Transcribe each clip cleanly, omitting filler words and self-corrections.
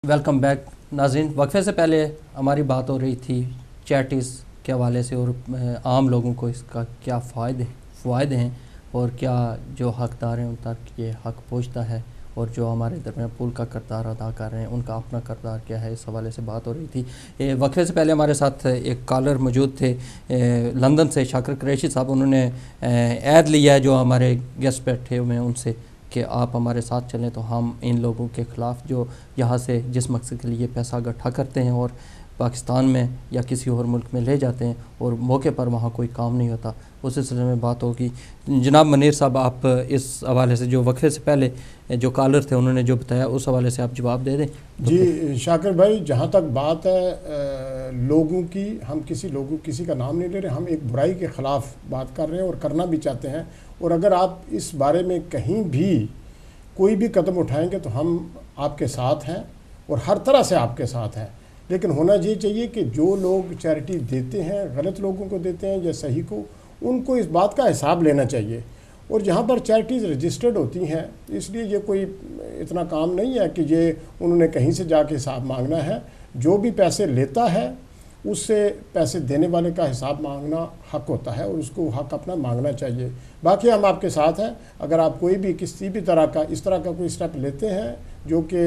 Welcome back ناظرین. وقفے سے پہلے ہماری بات ہو رہی تھی چیریٹیز کے حوالے سے اور عام لوگوں کو اس کا کیا فوائد ہیں اور کیا جو حقدار ہیں ان تک یہ حق پہنچتا ہے اور جو ہمارے درمیان پول کا کردار ادا کر رہے ہیں ان کا اپنا کردار کیا ہے. اس حوالے سے بات ہو رہی تھی. وقفے سے پہلے ہمارے ساتھ ایک کالر موجود تھے لندن سے، شاکر قریشی صاحب. انہوں نے عہد لیا ہے جو ہمارے گیسٹ بیٹھے ہوئے ہیں ان سے کہ آپ ہمارے ساتھ چلیں تو ہم ان لوگوں کے خلاف جو یہاں سے جس مقصد کے لیے پیسہ اکٹھا کرتے ہیں اور پاکستان میں یا کسی اور ملک میں لے جاتے ہیں اور موقع پر وہاں کوئی کام نہیں ہوتا، اس سلسلے میں بات ہوگی. جناب منیر صاحب، آپ اس حوالے سے جو وقفے سے پہلے جو کالر تھے انہوں نے جو بتایا اس حوالے سے آپ جواب دے دیں. جی شاکر بھائی، جہاں تک بات ہے لوگوں کی، ہم کسی کا نام نہیں لے رہے، ہم ایک برائی کے خلاف بات کر رہے ہیں اور کرنا بھی چاہتے ہیں. اور اگر آپ اس بارے میں کہیں بھی کوئی بھی قدم اٹھائیں گے تو ہم آپ کے ساتھ ہیں اور ہر طرح سے آپ کے ساتھ ہیں. لیکن ہونا یہ چاہیے کہ جو لوگ چیریٹی دیتے ہیں، غلط لوگوں کو دیتے ہیں یا صحیح کو، ان کو اس بات کا حساب لینا چاہیے. اور جہاں پر چیریٹیز رجسٹرڈ ہوتی ہیں، اس لیے یہ کوئی اتنا کام نہیں ہے کہ یہ انہوں نے کہیں سے جا کے حساب مانگنا ہے. جو بھی پیسے لیتا ہے اس سے پیسے دینے والے کا حساب مانگنا حق ہوتا ہے اور اس کو حق اپنا مانگنا چاہیے. باقی ہم آپ کے ساتھ ہیں. اگر آپ کوئی بھی کسی بھی طرح کا اس طرح کا کوئی اسٹیپ لیتے ہیں جو کہ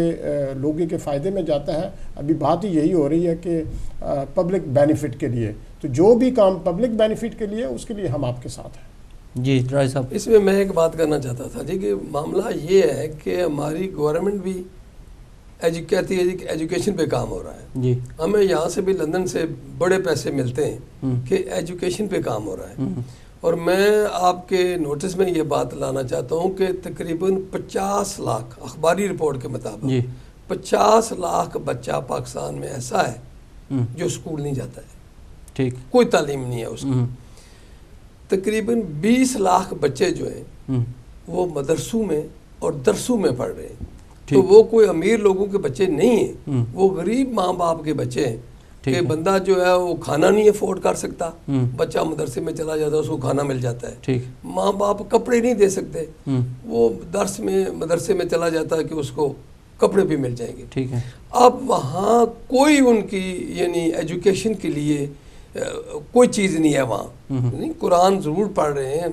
لوگوں کے فائدے میں جاتا ہے، ابھی بات ہی یہی ہو رہی ہے کہ پبلک بینیفٹ کے لیے، تو جو بھی کام پبلک بینیفٹ کے لیے اس کے لیے ہم آپ کے ساتھ ہیں. جی رائی صاحب، اس میں میں ایک بات کرنا چاہتا تھا جی کہ معاملہ یہ ہے کہ ہماری گورنمنٹ بھی کہتی ہے کہ ایجوکیشن پہ کام ہو رہا ہے. جی ہمیں یہاں سے بھی لندن سے بڑے پیسے ملتے ہیں کہ ایجوکیشن پہ کام ہو رہا ہے. اور میں آپ کے نوٹس میں یہ بات لانا چاہتا ہوں کہ تقریباً 50 لاکھ اخباری رپورٹ کے مطابق 50 لاکھ بچہ پاکستان میں ایسا ہے جو اسکول نہیں جاتا ہے. ٹھیک، کوئی تعلیم نہیں ہے اس کی. تقریباً 20 لاکھ بچے جو ہیں وہ مدرسوں میں اور درسوں میں پڑھ رہے ہیں. تو وہ کوئی امیر لوگوں کے بچے نہیں ہیں، وہ غریب ماں باپ کے بچے ہیں کہ بندہ جو ہے وہ کھانا نہیں افورڈ کر سکتا، بچہ مدرسے میں چلا جاتا ہے، اس کو کھانا مل جاتا ہے. ماں باپ کپڑے نہیں دے سکتے، وہ مدرسے میں چلا جاتا ہے کہ اس کو کپڑے بھی مل جائیں گے. اب وہاں کوئی ان کی یعنی ایجوکیشن کے لیے کوئی چیز نہیں ہے وہاں. قرآن ضرور پڑھ رہے ہیں،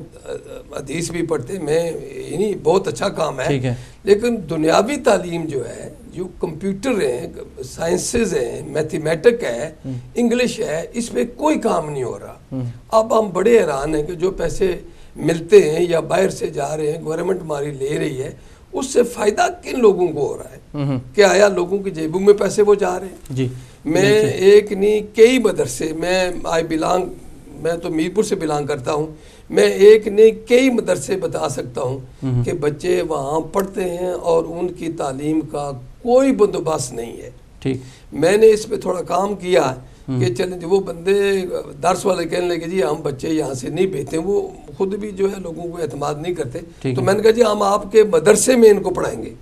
حدیث بھی پڑھتے ہیں، میں یعنی بہت اچھا کام ہے. لیکن دنیاوی تعلیم جو ہے، جو کمپیوٹر ہیں، سائنسز ہیں، میتھمیٹک ہے، انگلش ہے، اس پہ کوئی کام نہیں ہو رہا. اب ہم بڑے حیران ہیں کہ جو پیسے ملتے ہیں یا باہر سے جا رہے ہیں، گورنمنٹ ہماری لے رہی ہے، اس سے فائدہ کن لوگوں کو ہو رہا ہے؟ کہ آیا لوگوں کی جیبوں میں پیسے وہ جا رہے ہیں؟ جی میں ایک نہیں کئی مدرسے، میں تو میرپور سے بلانگ کرتا ہوں، میں ایک نہیں کئی مدرسے بتا سکتا ہوں کہ بچے وہاں پڑھتے ہیں اور ان کی تعلیم کا کوئی بندوبست نہیں ہے. میں نے اس پہ تھوڑا کام کیا کہ چلیں وہ بندے درس والے کہنے لگے جی ہم بچے یہاں سے نہیں بھیجتے، وہ خود بھی جو ہے لوگوں کو اعتماد نہیں کرتے. تو میں نے کہا جی ہم آپ کے مدرسے میں ان کو پڑھائیں گے،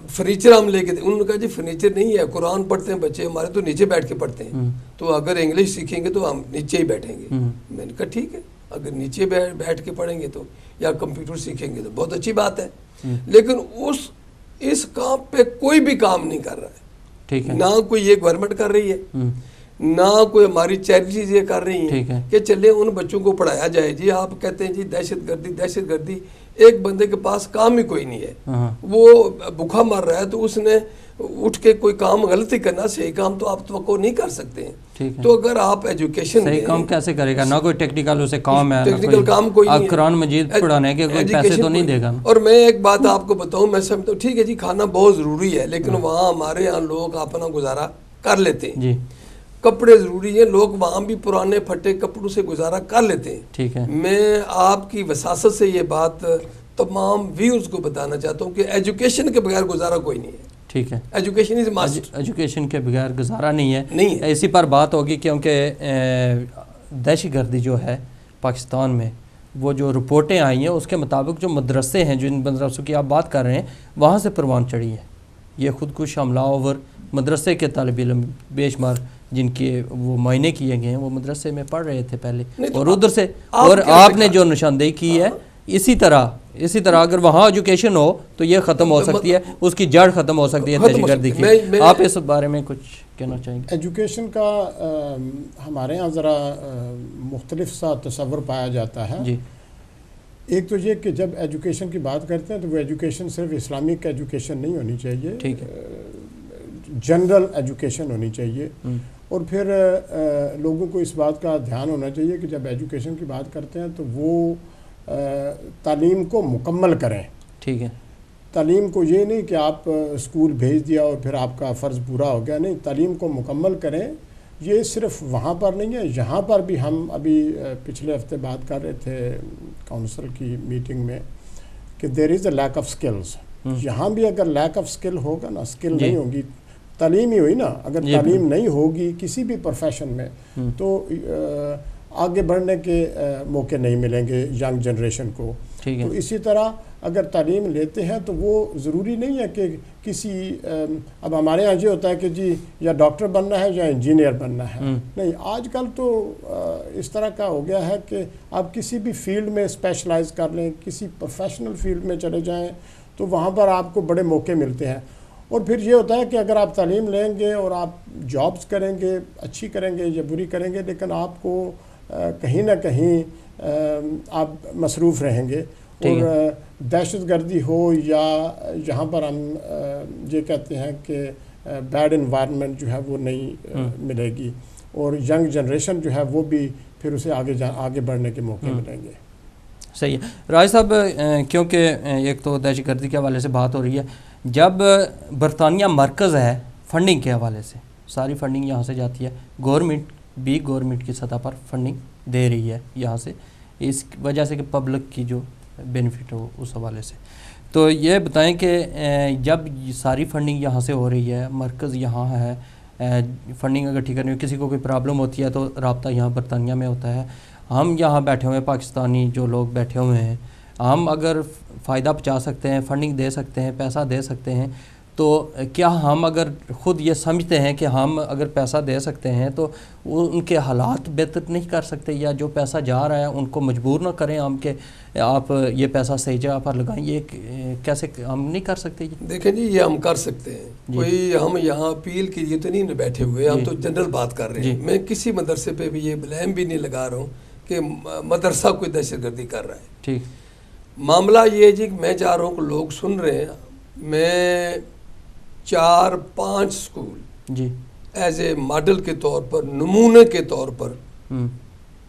فرنیچر ہم لے کے دیں. انہوں نے کہا جی فرنیچر نہیں ہے، قرآن پڑھتے ہیں بچے ہمارے تو نیچے بیٹھ کے پڑھتے ہیں، تو اگر انگلش سیکھیں گے تو ہم نیچے ہی بیٹھیں گے. میں نے کہا ٹھیک ہے، اگر نیچے بیٹھ کے پڑھیں گے تو یا کمپیوٹر سیکھیں گے تو بہت اچھی بات ہے. لیکن اس کام پہ کوئی بھی کام نہیں کر رہا ہے. نہ کوئی یہ گورنمنٹ کر رہی ہے، نہ کوئی ہماری چیریٹیز یہ کر رہی ہیں کہ چلے ان بچوں کو پڑھایا جائے. جی آپ کہتے ہیں جی دہشت گردی، ایک بندے کے پاس کام ہی کوئی نہیں ہے، وہ بھوکا مر رہا ہے، تو اس نے اٹھ کے کوئی کام غلطی کرنا، صحیح کام تو آپ توقع نہیں کر سکتے ہیں. تو اگر آپ ایجوکیشن صحیح کام کیسے کرے گا؟ نہ کوئی ٹیکنیکل اسے کام ہے، ٹیکنیکل کام کوئی نہیں ہے. قرآن مجید پڑھانے کے کوئی پیسے تو نہیں دے گا. اور میں ایک بات آپ کو بتاؤں، میں سمجھتا ہوں ٹھیک ہے جی کھانا بہت ضروری ہے، لیکن وہاں ہمارے یہاں لوگ اپنا گزارا کر لیتے ہیں. کپڑے ضروری ہیں، لوگ وہاں بھی پرانے پھٹے کپڑوں سے گزارا کر لیتے ہیں. میں آپ کی وساست سے یہ بات تمام ویورز کو بتانا چاہتا ہوں کہ ایجوکیشن کے بغیر گزارا کوئی نہیں ہے. Education is must. ایجوکیشن کے بغیر گزارا نہیں ہے. اسی پر بات ہوگی کیونکہ دہشت گردی جو ہے پاکستان میں، وہ جو رپورٹیں آئی ہیں اس کے مطابق جو مدرسے ہیں، جن مدرسوں کی آپ بات کر رہے ہیں، وہاں سے پروان چڑھی ہے. یہ خودکش حملہ آور مدرسے کے طالب علم بے شمار جن کے وہ معائنے کیے گئے ہیں، وہ مدرسے میں پڑھ رہے تھے پہلے، اور ادھر سے اور آپ نے جو نشاندہی کی ہے، اسی طرح اسی طرح اگر وہاں ایجوکیشن ہو تو یہ ختم ہو سکتی ہے, اس کی جڑ ختم ہو سکتی ہے دہشت گردی کی. آپ اس بارے میں کچھ کہنا چاہیں گے؟ ایجوکیشن کا ہمارے ہاں ذرا مختلف سا تصور پایا جاتا ہے. جی. ایک تو یہ کہ جب ایجوکیشن کی بات کرتے ہیں تو وہ ایجوکیشن صرف اسلامک ایجوکیشن نہیں ہونی چاہیے, ٹھیک ہے, جنرل ایجوکیشن ہونی چاہیے. اور پھر لوگوں کو اس بات کا دھیان ہونا چاہیے کہ جب ایجوکیشن کی بات کرتے ہیں تو وہ تعلیم کو مکمل کریں. ٹھیک ہے. تعلیم کو یہ نہیں کہ آپ اسکول بھیج دیا اور پھر آپ کا فرض پورا ہو گیا, نہیں, تعلیم کو مکمل کریں. یہ صرف وہاں پر نہیں ہے, یہاں پر بھی ہم ابھی پچھلے ہفتے بات کر رہے تھے کونسل کی میٹنگ میں کہ دیر از اے لیک آف سکلز. یہاں بھی اگر لیک آف سکل ہوگا نا, سکل نہیں ہوگی, تعلیم ہی ہوئی نا, اگر تعلیم نہیں ہوگی کسی بھی پروفیشن میں تو آگے بڑھنے کے موقع نہیں ملیں گے ینگ جنریشن کو. تو اسی طرح اگر تعلیم لیتے ہیں تو وہ ضروری نہیں ہے کہ کسی اب ہمارے یہاں یہ ہوتا ہے کہ جی یا ڈاکٹر بننا ہے یا انجینئر بننا ہے. نہیں, آج کل تو اس طرح کا ہو گیا ہے کہ آپ کسی بھی فیلڈ میں اسپیشلائز کر لیں, کسی پروفیشنل فیلڈ میں چلے جائیں تو وہاں پر آپ کو بڑے موقع ملتے ہیں. اور پھر یہ ہوتا ہے کہ اگر آپ تعلیم لیں گے اور آپ جابز کریں گے, اچھی کریں گے یا بری کریں گے, لیکن آپ کو کہیں نہ کہیں آپ مصروف رہیں گے. اور دہشت گردی ہو یا یہاں پر ہم یہ کہتے ہیں کہ بیڈ انوائرمنٹ جو ہے وہ نہیں ملے گی, اور ینگ جنریشن جو ہے وہ بھی پھر اسے آگے بڑھنے کے موقع ملیں گے. صحیح ہے. راج صاحب, کیونکہ ایک تو دہشت گردی کے حوالے سے بات ہو رہی ہے, جب برطانیہ مرکز ہے فنڈنگ کے حوالے سے, ساری فنڈنگ یہاں سے جاتی ہے, گورنمنٹ کی سطح پر فنڈنگ دے رہی ہے یہاں سے, اس وجہ سے کہ پبلک کی جو بینیفٹ ہو اس حوالے سے. تو یہ بتائیں کہ جب ساری فنڈنگ یہاں سے ہو رہی ہے, مرکز یہاں ہے, فنڈنگ اگر ٹھیک نہیں, کسی کو کوئی پرابلم ہوتی ہے تو رابطہ یہاں برطانیہ میں ہوتا ہے, ہم یہاں بیٹھے ہوئے ہیں پاکستانی جو لوگ بیٹھے ہوئے ہیں, ہم اگر فائدہ پہنچا سکتے ہیں, فنڈنگ دے سکتے ہیں, پیسہ دے سکتے ہیں, تو کیا ہم اگر خود یہ سمجھتے ہیں کہ ہم اگر پیسہ دے سکتے ہیں تو وہ ان کے حالات بہتر نہیں کر سکتے, یا جو پیسہ جا رہا ہے ان کو مجبور نہ کریں ہم کہ آپ یہ پیسہ صحیح جگہ پر لگائیں؟ یہ کیسے ہم نہیں کر سکتے؟ دیکھیں جی, یہ ہم کر سکتے ہیں. کوئی ہم یہاں اپیل کے لیے تو نہیں بیٹھے ہوئے, ہم تو جنرل بات کر رہے ہیں. میں کسی مدرسے پہ بھی یہ بلیم بھی نہیں لگا رہا ہوں کہ مدرسہ کوئی دہشت گردی کر رہا ہے. ٹھیک, معاملہ یہ جی میں چاہ رہا ہوں کہ لوگ سن رہے ہیں, میں 4-5 اسکول جی ایز اے ماڈل کے طور پر, نمونے کے طور پر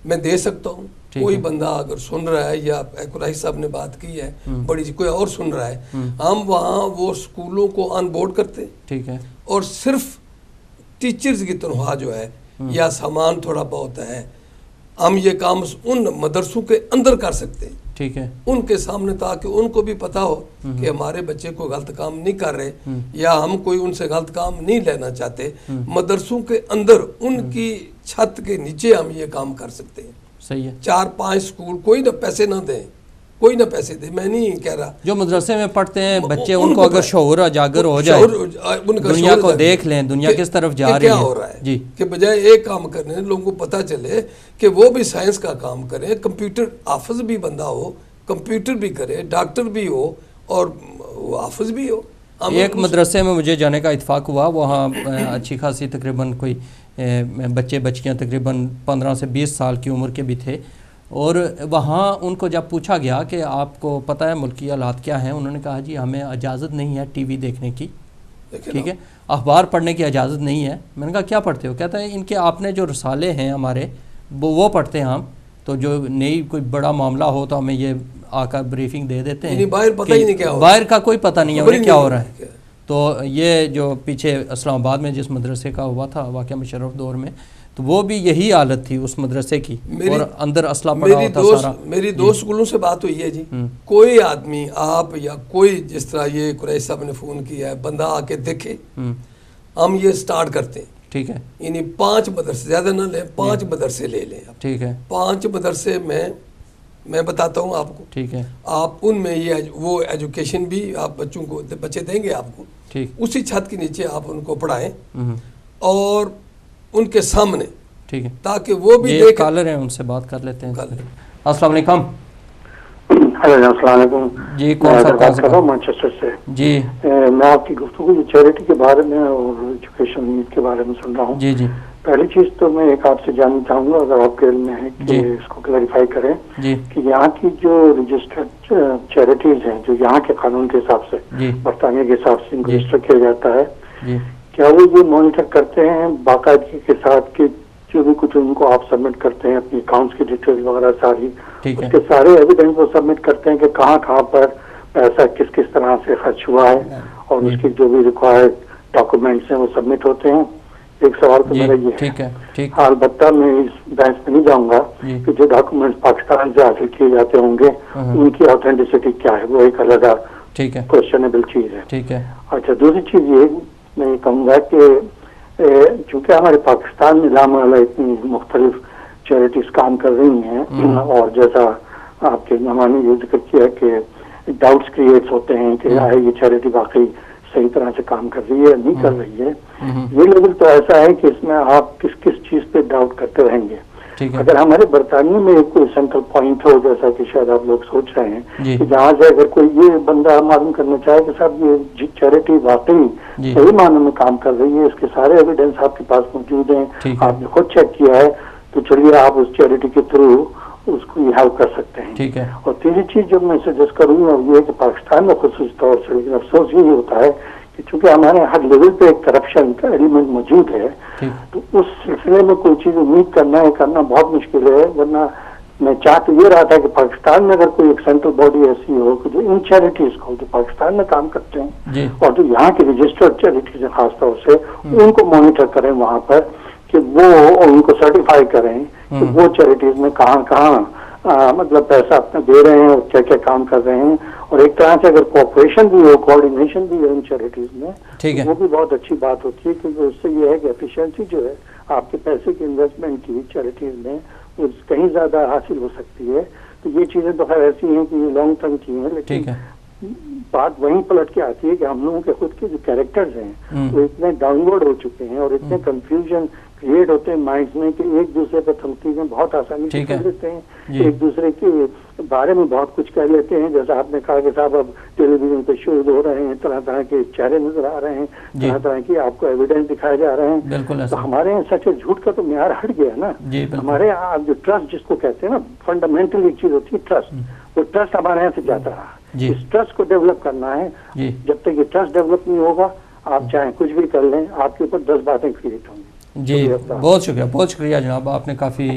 میں دے سکتا ہوں. کوئی بندہ اگر سن رہا ہے, یا قریشی صاحب نے بات کی ہے بڑی, کوئی اور سن رہا ہے, ہم وہاں وہ اسکولوں کو آن بورڈ کرتے ہیں. ٹھیک ہے. اور صرف ٹیچرز کی تنخواہ جو ہے یا سامان تھوڑا بہت ہے, ہم یہ کام ان مدرسوں کے اندر کر سکتے ہیں. ٹھیک ہے, ان کے سامنے, تاکہ ان کو بھی پتا ہو کہ ہمارے بچے کو غلط کام نہیں کر رہے, یا ہم کوئی ان سے غلط کام نہیں لینا چاہتے. مدرسوں کے اندر ان کی چھت کے نیچے ہم یہ کام کر سکتے ہیں. صحیح ہے. 4-5 اسکول, کوئی نہ پیسے نہ دیں, کوئی نہ پیسے دے, میں نہیں کہہ رہا, جو مدرسے میں پڑھتے ہیں بچے ان کو اگر شعور اجاگر ہو جائے, دنیا کو دیکھ لیں دنیا کس طرف جا رہی ہے, کیا ہو رہا ہے جی, کہ بجائے ایک کام کرنے لوگوں کو پتہ چلے کہ وہ بھی سائنس کا کام کریں, کمپیوٹر حافظ بھی بندہ ہو, کمپیوٹر بھی کرے, ڈاکٹر بھی ہو اور حافظ بھی ہو. ایک مدرسے میں مجھے جانے کا اتفاق ہوا, وہاں اچھی خاصی تقریباً کوئی بچے بچیاں تقریباً 15 سے 20 سال کی عمر کے بھی تھے, اور وہاں ان کو جب پوچھا گیا کہ آپ کو پتہ ہے ملکی حالات کیا ہیں, انہوں نے کہا جی ہمیں اجازت نہیں ہے ٹی وی دیکھنے کی, ٹھیک ہے, اخبار پڑھنے کی اجازت نہیں ہے. میں نے کہا کیا پڑھتے ہو؟ کہتا ہے ان کے آپ نے جو رسالے ہیں ہمارے وہ پڑھتے ہیں ہم, تو جو نئی کوئی بڑا معاملہ ہو تو ہمیں یہ آ کر بریفنگ دے دیتے ہیں, باہر پتہ ہی نہیں کیا ہو, باہر کا کوئی پتہ نہیں ہے انہیں کیا ہو رہا ہے. تو یہ جو پیچھے اسلام آباد میں جس مدرسے کا ہوا تھا واقعہ مشرف دور میں, تو وہ بھی یہی حالت تھی اس مدرسے کی, اور اندر اسلحہ پڑا ہوتا سارا. میری 2 اسکولوں سے بات ہوئی ہے جی, کوئی آدمی, آپ یا کوئی, جس طرح یہ قریشی صاحب نے فون کیا ہے, بندہ آ کے دیکھے, ہم یہ سٹارٹ کرتے ہیں. ٹھیک ہے, یعنی 5 مدرسے, زیادہ نہ لیں, 5 مدرسے لے لیں. ٹھیک ہے, 5 مدرسے میں بتاتا ہوں آپ کو. ٹھیک ہے, آپ ان میں یہ وہ ایجوکیشن بھی آپ بچوں کو, بچے دیں گے آپ کو, ٹھیک, اسی چھت کے نیچے آپ ان کو پڑھائیں اور ان کے سامنے, ٹھیک ہے, تاکہ وہ بھی دیکھ. کالر ہیں, ان سے بات کر لیتے ہیں. السلام علیکم. ہیلو السلام علیکم جی کون صاحب بات کر رہا ہوں مانچسٹر سے. جی میں آپ کی گفتگو یہ چیریٹی کے بارے میں اور ایجوکیشن نیڈ کے بارے میں سن رہا ہوں. جی جی پہلی چیز تو میں ایک آپ سے جاننا چاہوں گا, اگر آپ کے علم میں ہے کہ اس کو کلیریفائی کریں جی کہ یہاں کی جو رجسٹرڈ چیریٹیز ہیں جو یہاں کے قانون کے حساب سے جی برطانیہ کے حساب سے ان کو جی رجسٹر کیا جاتا ہے, جی کیا وہ یہ مانیٹر کرتے ہیں باقاعدگی کے ساتھ کہ جو بھی کچھ ان کو آپ سبمٹ کرتے ہیں اپنی اکاؤنٹس کی ڈیٹیل وغیرہ ساری, ٹھیک اس ہے کے سارے ایویڈنس وہ سبمٹ کرتے ہیں کہ کہاں کہاں پر پیسہ کس کس طرح سے خرچ ہوا ہے, اور اس کی جو بھی ریکوائرڈ ڈاکومنٹس ہیں وہ سبمٹ ہوتے ہیں. ایک سوال تو میرا یہ ٹھیک ہے ٹھیک البتہ میں اس بحث میں نہیں جاؤں گا جی کہ جو ڈاکومنٹس پاکستان سے حاصل کیے جاتے ہوں گے ان کی آتھینٹسٹی کیا ہے, وہ ایک الگ ٹھیک ہے کوشچنیبل چیز ہے. ٹھیک ہے اچھا, دوسری چیز یہ میں یہ کہوں گا کہ چونکہ ہمارے پاکستان میں لامحالہ اتنی مختلف چیریٹیز کام کر رہی ہیں, اور جیسا آپ کے مہمان نے یہ ذکر کیا کہ ڈاؤٹس کریٹس ہوتے ہیں کہ یہ چیریٹی واقعی صحیح طرح سے کام کر رہی ہے نہیں کر رہی ہے, یہ لیول تو ایسا ہے کہ اس میں آپ کس کس چیز پہ ڈاؤٹ کرتے رہیں گے. اگر ہمارے برطانیہ میں ایک کوئی سینٹرل پوائنٹ ہو, جیسا کہ شاید آپ لوگ سوچ رہے ہیں کہ جہاں سے اگر کوئی یہ بندہ معلوم کرنا چاہے کہ صاحب یہ چیریٹی واقعی صحیح معنوں میں کام کر رہی ہے, اس کے سارے ایویڈنس آپ کے پاس موجود ہیں, آپ نے خود چیک کیا ہے, تو چلیے آپ اس چیریٹی کے تھرو اس کو یہ ہیلپ کر سکتے ہیں. ٹھیک ہے. اور تیسری چیز جو میں سجیسٹ کروں گا وہ یہ کہ پاکستان میں خصوصی طور سے لیکن افسوس یہی ہوتا ہے کہ چونکہ ہمارے ہر لیول پہ ایک کرپشن کا ایلیمنٹ موجود ہے, تو اس سلسلے میں کوئی چیز امید کرنا بہت مشکل ہے. ورنہ میں چاہ تو یہ رہا تھا کہ پاکستان میں اگر کوئی ایک سینٹرل باڈی ایسی ہو کہ جو ان چیریٹیز کو جو پاکستان میں کام کرتے ہیں اور جو یہاں کی رجسٹرڈ چیریٹیز ہیں خاص طور سے ان کو مانیٹر کریں وہاں پر, کہ وہ ان کو سرٹیفائی کریں کہ وہ چیریٹیز میں کہاں کہاں مطلب پیسہ اپنا دے رہے ہیں اور کیا کیا کام کر رہے ہیں, اور ایک طرح سے اگر کوآپریشن بھی ہو, کوآرڈینیشن بھی ہے ان چیریٹیز میں, وہ بھی بہت اچھی بات ہوتی ہے, کیونکہ اس سے یہ ہے کہ ایفیشینسی جو ہے آپ کے پیسے کی انویسٹمنٹ کی چیریٹیز میں وہ کہیں زیادہ حاصل ہو سکتی ہے. تو یہ چیزیں تو خیر ایسی ہیں کہ یہ لانگ ٹرم کی ہیں, لیکن بات وہیں پلٹ کے آتی ہے کہ ہم لوگوں کے خود کے جو کیریکٹرز ہیں وہ اتنے ڈاؤن ورڈ ہو چکے ہیں اور اتنے کنفیوژن کریٹ ہوتے ہیں مائنڈس میں کہ ایک دوسرے پہ تنقیدیں بہت آسانی سے کر لیتے ہیں, ایک دوسرے کے بارے میں بہت کچھ کہہ لیتے ہیں. جیسا آپ نے کہا کہ صاحب اب ٹیلی ویژن پہ شوز ہو رہے ہیں, طرح طرح کے چہرے نظر آ رہے ہیں, طرح طرح کی آپ کو ایویڈنس دکھائے جا رہے ہیں, تو ہمارے یہاں سچ جھوٹ کا تو معیار ہٹ گیا نا. ہمارے یہاں جو ٹرسٹ جس کو کہتے ہیں نا, فنڈامنٹل ایک چیز ہوتی ہے ٹرسٹ, وہ ٹرسٹ ہمارے یہاں سے جاتا رہا. اس ٹرسٹ کو ڈیولپ کرنا ہے. جب تک یہ ٹرسٹ ڈیولپ نہیں ہوگا آپ چاہیں کچھ بھی کر لیں, آپ کے اوپر 10 باتیں کریٹ ہوں گی. جی بہت شکریہ جناب, آپ نے کافی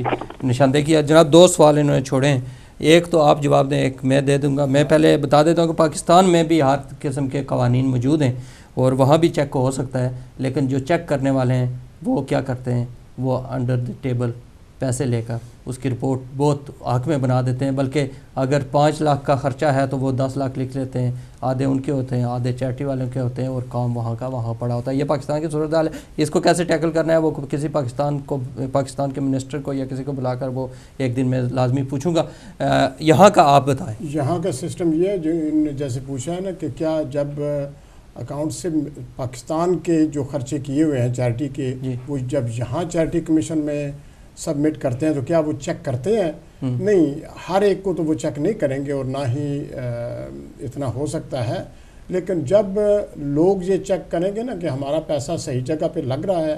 نشاندہی کیا. جناب 2 سوال انہوں نے چھوڑے ہیں, ایک تو آپ جواب دیں, ایک میں دے دوں گا. میں پہلے بتا دیتا ہوں کہ پاکستان میں بھی ہر قسم کے قوانین موجود ہیں اور وہاں بھی چیک ہو سکتا ہے, لیکن جو چیک کرنے والے ہیں وہ کیا کرتے ہیں, وہ انڈر دی ٹیبل پیسے لے کر اس کی رپورٹ بہت حق میں بنا دیتے ہیں. بلکہ اگر 5 لاکھ کا خرچہ ہے تو وہ 10 لاکھ لکھ لیتے ہیں, آدھے ان کے ہوتے ہیں, آدھے چیریٹی والوں کے ہوتے ہیں, اور کام وہاں کا وہاں پڑا ہوتا ہے. یہ پاکستان کی صورتحال ہے. اس کو کیسے ٹیکل کرنا ہے وہ کسی پاکستان کے منسٹر کو یا کسی کو بلا کر وہ ایک دن میں لازمی پوچھوں گا. یہاں کا آپ بتائیں. یہاں کا سسٹم یہ ہے جو ان نے جیسے پوچھا ہے نا کہ کیا جب اکاؤنٹ سے پاکستان کے جو خرچے کیے ہوئے ہیں چیریٹی کے, وہ جب یہاں چیریٹی کمیشن میں سبمٹ کرتے ہیں تو کیا وہ چیک کرتے ہیں؟ نہیں, ہر ایک کو تو وہ چیک نہیں کریں گے اور نہ ہی اتنا ہو سکتا ہے. لیکن جب لوگ یہ چیک کریں گے نا کہ ہمارا پیسہ صحیح جگہ پہ لگ رہا ہے,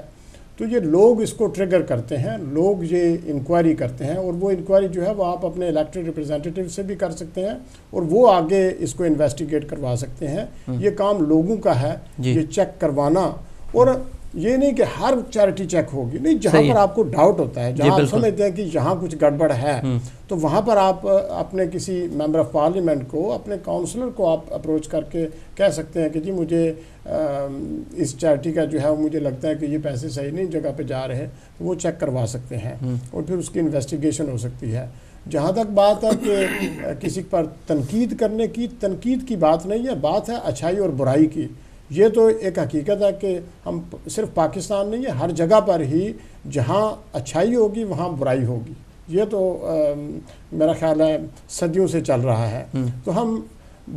تو یہ لوگ اس کو ٹریگر کرتے ہیں, لوگ یہ انکوائری کرتے ہیں, اور وہ انکوائری جو ہے وہ آپ اپنے الیکٹڈ ریپرزینٹیو سے بھی کر سکتے ہیں اور وہ آگے اس کو انویسٹیگیٹ کروا سکتے ہیں. یہ کام لوگوں کا ہے یہ چیک کروانا. اور یہ نہیں کہ ہر چیریٹی چیک ہوگی, نہیں, جہاں پر آپ کو ڈاؤٹ ہوتا ہے, جہاں آپ سمجھتے ہیں کہ یہاں کچھ گڑبڑ ہے, تو وہاں پر آپ اپنے کسی ممبر آف پارلیمنٹ کو, اپنے کاؤنسلر کو آپ اپروچ کر کے کہہ سکتے ہیں کہ جی مجھے اس چیریٹی کا جو ہے مجھے لگتا ہے کہ یہ پیسے صحیح نہیں جگہ پہ جا رہے, تو وہ چیک کروا سکتے ہیں اور پھر اس کی انویسٹیگیشن ہو سکتی ہے. جہاں تک بات ہے کہ کسی پر تنقید کرنے کی, تنقید کی بات نہیں ہے, بات ہے اچھائی اور برائی کی. یہ تو ایک حقیقت ہے کہ ہم صرف پاکستان نہیں ہے, ہر جگہ پر ہی جہاں اچھائی ہوگی وہاں برائی ہوگی. یہ تو میرا خیال ہے صدیوں سے چل رہا ہے. تو ہم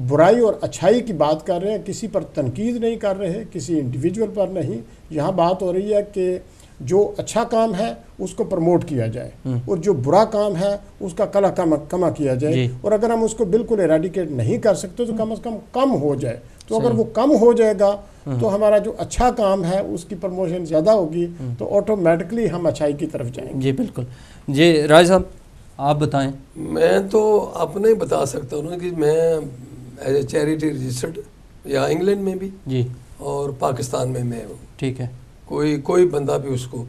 برائی اور اچھائی کی بات کر رہے ہیں, کسی پر تنقید نہیں کر رہے, کسی انڈیویجول پر نہیں. یہاں بات ہو رہی ہے کہ جو اچھا کام ہے اس کو پروموٹ کیا جائے اور جو برا کام ہے اس کا کلا کما کیا جائے، اور اگر ہم اس کو بالکل ایریڈیکیٹ نہیں کر سکتے تو کم از کم ہو جائے. تو اگر وہ کم ہو جائے گا تو ہمارا جو اچھا کام ہے اس کی پروموشن زیادہ ہوگی، تو آٹومیٹکلی ہم اچھائی کی طرف جائیں گے. جی بالکل. جی راج صاحب آپ بتائیں. میں تو اپنے ہی بتا سکتا ہوں کہ میں ایز اے چیریٹی رجسٹرڈ یا انگلینڈ میں بھی جی اور پاکستان میں ہوں. ٹھیک ہے. کوئی بندہ بھی اس کو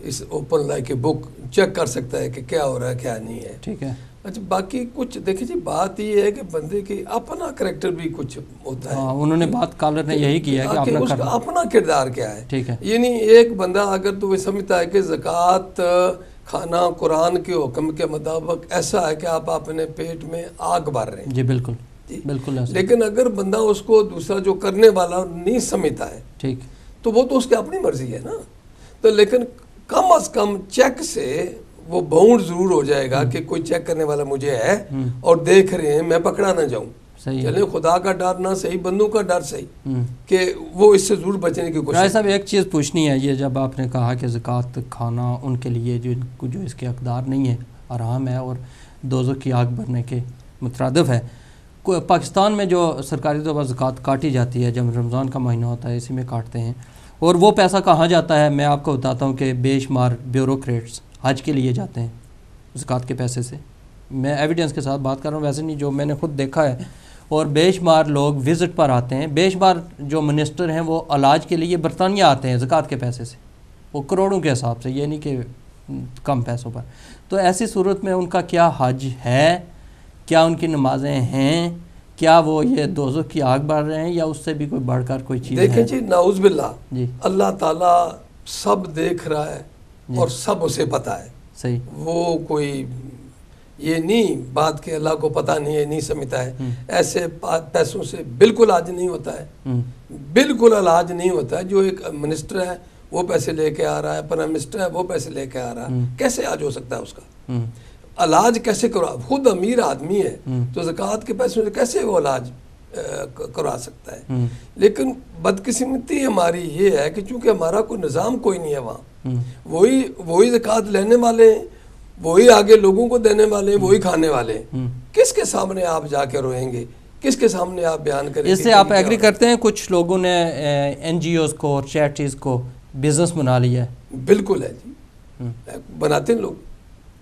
اس اوپن لائک بک چیک کر سکتا ہے کہ کیا ہو رہا ہے کیا نہیں ہے. ٹھیک ہے. اچھا باقی کچھ دیکھیں جی، بات یہ ہے کہ بندے کی اپنا کریکٹر بھی کچھ ہوتا ہے. انہوں نے بات کالر نے یہی کیا ہے کہ اس کا اپنا کردار کیا ہے. ٹھیک ہے. یعنی ایک بندہ اگر تو وہ سمجھتا ہے کہ زکوٰۃ کھانا قرآن کے حکم کے مطابق ایسا ہے کہ آپ اپنے پیٹ میں آگ بھر رہے ہیں. جی بالکل بالکل. لیکن اگر بندہ اس کو دوسرا جو کرنے والا نہیں سمجھتا ہے ٹھیک تو وہ تو اس کی اپنی مرضی ہے نا. تو لیکن کم از کم چیک سے وہ باؤنڈ ضرور ہو جائے گا کہ کوئی چیک کرنے والا مجھے ہے اور دیکھ رہے ہیں، میں پکڑا نہ جاؤں. چلیں خدا کا ڈر نہ صحیح، بندوں کا ڈر صحیح، کہ وہ اس سے ضرور بچنے کی کوشش. رائے صاحب ایک چیز پوچھنی ہے، یہ جب آپ نے کہا کہ زکوٰۃ کھانا ان کے لیے جو اس کے حقدار نہیں ہے حرام ہے اور دوزخ کی آگ بھرنے کے مترادف ہے، پاکستان میں جو سرکاری طور پر زکوٰۃ کاٹی جاتی ہے جب رمضان کا مہینہ ہوتا ہے اسی میں کاٹتے ہیں، اور وہ پیسہ کہاں جاتا ہے؟ میں آپ کو بتاتا ہوں کہ بے شمار بیوروکریٹس حج کے لیے جاتے ہیں زکوٰۃ کے پیسے سے. میں ایویڈنس کے ساتھ بات کر رہا ہوں، ویسے نہیں، جو میں نے خود دیکھا ہے. اور بے شمار لوگ وزٹ پر آتے ہیں، بے شمار جو منسٹر ہیں وہ علاج کے لیے برطانیہ آتے ہیں زکوٰۃ کے پیسے سے، وہ کروڑوں کے حساب سے، یہ نہیں کہ کم پیسوں پر. تو ایسی صورت میں ان کا کیا حج ہے؟ کیا ان کی نمازیں ہیں؟ کیا وہ یہ دوزخ کی آگ بھر رہے ہیں یا اس سے بھی کوئی بڑھ کر کوئی چیز ہے؟ دیکھیں جی نعوذ باللہ، جی اللہ تعالیٰ سب دیکھ رہا ہے اور سب اسے پتہ ہے. صحیح. وہ کوئی یہ نہیں بات کہ اللہ کو پتہ نہیں ہے، نہیں سمجھتا ہے. ایسے پیسوں سے بالکل علاج نہیں ہوتا ہے، بالکل علاج نہیں ہوتا ہے. جو ایک منسٹر ہے وہ پیسے لے کے آ رہا ہے، پرائم منسٹر ہے وہ پیسے لے کے آ رہا ہے، کیسے علاج ہو سکتا ہے اس کا؟ علاج کیسے کروا؟ خود امیر آدمی ہے تو زکوٰۃ کے پیسوں سے کیسے وہ علاج کروا سکتا ہے؟ لیکن بدقسمتی ہماری یہ ہے کہ چونکہ ہمارا کوئی نظام کوئی نہیں ہے وہاں، وہی زکوٰۃ لینے والے ہیں، وہی آگے لوگوں کو دینے والے ہیں، وہی کھانے والے ہیں. کس کے سامنے آپ جا کے روئیں گے؟ کس کے سامنے آپ بیان کریں گے؟ اس سے آپ ایگری کرتے ہیں کچھ لوگوں نے این جی اوز کو اور چیریٹیز کو بزنس بنا لیا ہے؟ بالکل ہے جی، بناتے ہیں لوگ،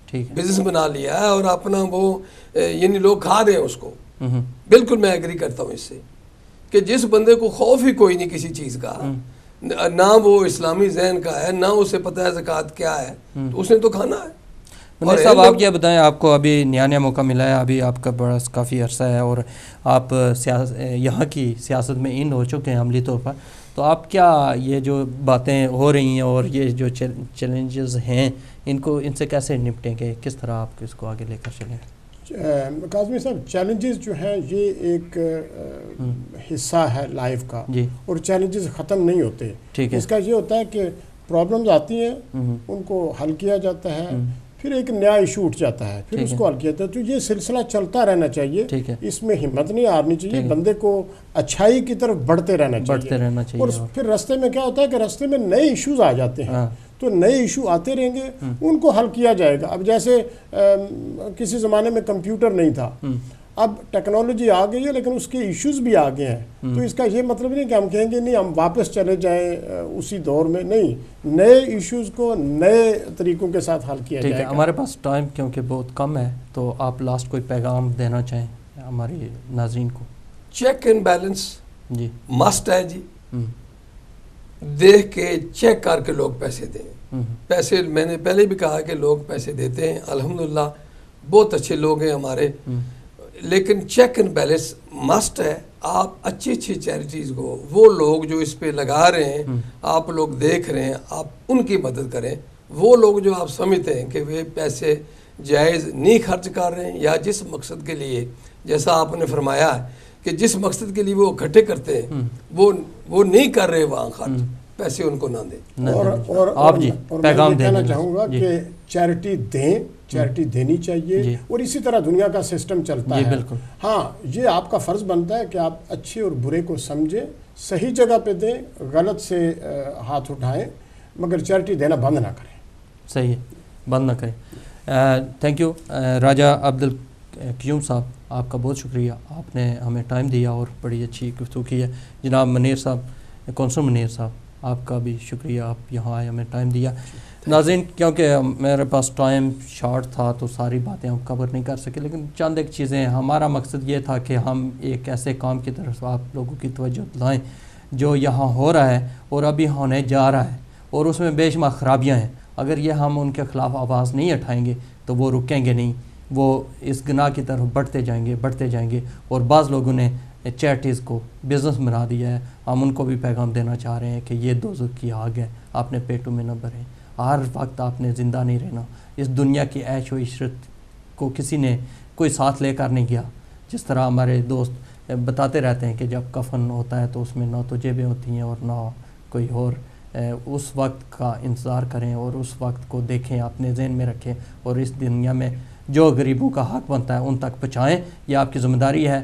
ٹھیک ہے، بزنس بنا لیا ہے اور اپنا وہ یعنی لوگ کھا رہے ہیں اس کو. بالکل میں ایگری کرتا ہوں اس سے کہ جس بندے کو خوف ہی کوئی نہیں کسی چیز کا، نہ وہ اسلامی ذہن کا ہے، نہ اسے پتہ ہے زکوٰۃ کیا ہے، تو اس نے تو کھانا ہے. منیر صاحب آپ کیا بتائیں، آپ کو ابھی نیا موقع ملا ہے، ابھی آپ کا بڑا کافی عرصہ ہے اور آپ یہاں کی سیاست میں ان ہو چکے ہیں عملی طور پر، تو آپ کیا یہ جو باتیں ہو رہی ہیں اور یہ جو چیلنجز ہیں ان سے کیسے نپٹیں گے؟ کس طرح آپ اس کو آگے لے کر چلیں؟ کاظمی صاحب، چیلنجز جو ہیں یہ ایک حصہ ہے لائف کا، اور چیلنجز ختم نہیں ہوتے. اس کا یہ ہوتا ہے کہ پرابلمز آتی ہیں، ان کو حل کیا جاتا ہے، پھر ایک نیا ایشو اٹھ جاتا ہے، پھر اس کو حل کیا جاتا ہے. تو یہ سلسلہ چلتا رہنا چاہیے، اس میں ہمت نہیں ہارنی چاہیے، بندے کو اچھائی کی طرف بڑھتے رہنا چاہیے. اور پھر راستے میں کیا ہوتا ہے کہ راستے میں نئے ایشوز آ جاتے ہیں، تو نئے ایشو آتے رہیں گے، ان کو حل کیا جائے گا. اب جیسے کسی زمانے میں کمپیوٹر نہیں تھا، اب ٹیکنالوجی آ گئی ہے لیکن اس کے ایشوز بھی آ گئے ہیں. تو اس کا یہ مطلب نہیں کہ ہم کہیں گے نہیں ہم واپس چلے جائیں اسی دور میں، نہیں، نئے ایشوز کو نئے طریقوں کے ساتھ حل کیا جائے گا. ہمارے پاس ٹائم کیونکہ بہت کم ہے، تو آپ لاسٹ کوئی پیغام دینا چاہیں ہمارے ناظرین کو؟ چیک اینڈ بیلنس جی مسٹ ہے جی. دیکھ کے چیک کر کے لوگ پیسے دیں. پیسے میں نے پہلے بھی کہا کہ لوگ پیسے دیتے ہیں، الحمدللہ بہت اچھے لوگ ہیں ہمارے، لیکن چیک اینڈ بیلنس مسٹ ہے. آپ اچھی چیریٹیز کو، وہ لوگ جو اس پہ لگا رہے ہیں، آپ لوگ دیکھ رہے ہیں، آپ ان کی مدد کریں. وہ لوگ جو آپ سمجھتے ہیں کہ وہ پیسے جائز نہیں خرچ کر رہے ہیں، یا جس مقصد کے لیے، جیسا آپ نے فرمایا ہے کہ جس مقصد کے لیے وہ اکٹھے کرتے ہیں وہ نہیں کر رہے وہاں خرچ، پیسے ان کو نہ دیں. اور میں یہ کہنا چاہوں گا کہ چیریٹی دیں، چیریٹی دینی چاہیے، اور اسی طرح دنیا کا سسٹم چلتا ہے. ہاں، یہ آپ کا فرض بنتا ہے کہ آپ اچھے اور برے کو سمجھیں، صحیح جگہ پہ دیں، غلط سے ہاتھ اٹھائیں. مگر چیریٹی دینا بند نہ کریں. صحیح ہے, بند نہ کریں. تھینک یو راجہ عبدالقیوم صاحب, آپ کا بہت شکریہ, آپ نے ہمیں ٹائم دیا اور بڑی اچھی گفتگو کی ہے. جناب منیر صاحب, کونسل منیر صاحب, آپ کا بھی شکریہ, آپ یہاں آئے, ہمیں ٹائم دیا. ناظرین, کیونکہ میرے پاس ٹائم شارٹ تھا تو ساری باتیں ہم کور نہیں کر سکے, لیکن چند ایک چیزیں, ہمارا مقصد یہ تھا کہ ہم ایک ایسے کام کی طرف آپ لوگوں کی توجہ دلائیں جو یہاں ہو رہا ہے اور ابھی ہونے جا رہا ہے, اور اس میں بے شمار خرابیاں ہیں. اگر یہ ہم ان کے خلاف آواز نہیں اٹھائیں گے تو وہ رکیں گے نہیں, وہ اس گناہ کی طرف بڑھتے جائیں گے. اور بعض لوگوں نے چیریٹیز کو بزنس بنا دیا ہے. ہم ان کو بھی پیغام دینا چاہ رہے ہیں کہ یہ دوزخ کی آگ ہے, آپ نے پیٹوں میں نہ بھریں. ہر وقت آپ نے زندہ نہیں رہنا. اس دنیا کی عیش و عشرت کو کسی نے کوئی ساتھ لے کر نہیں گیا. جس طرح ہمارے دوست بتاتے رہتے ہیں کہ جب کفن ہوتا ہے تو اس میں نہ تو جیبیں ہوتی ہیں اور نہ کوئی اور. اس وقت کا انتظار کریں اور اس وقت کو دیکھیں, اپنے ذہن میں رکھیں, اور اس دنیا میں جو غریبوں کا حق بنتا ہے ان تک پہنچائیں. یہ آپ کی ذمہ داری ہے.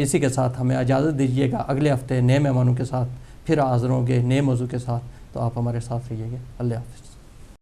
اسی کے ساتھ ہمیں اجازت دیجیے گا, اگلے ہفتے نئے مہمانوں کے ساتھ پھر حاضر ہوں گے نئے موضوع کے ساتھ. تو آپ ہمارے ساتھ رہیے گا. اللہ حافظ.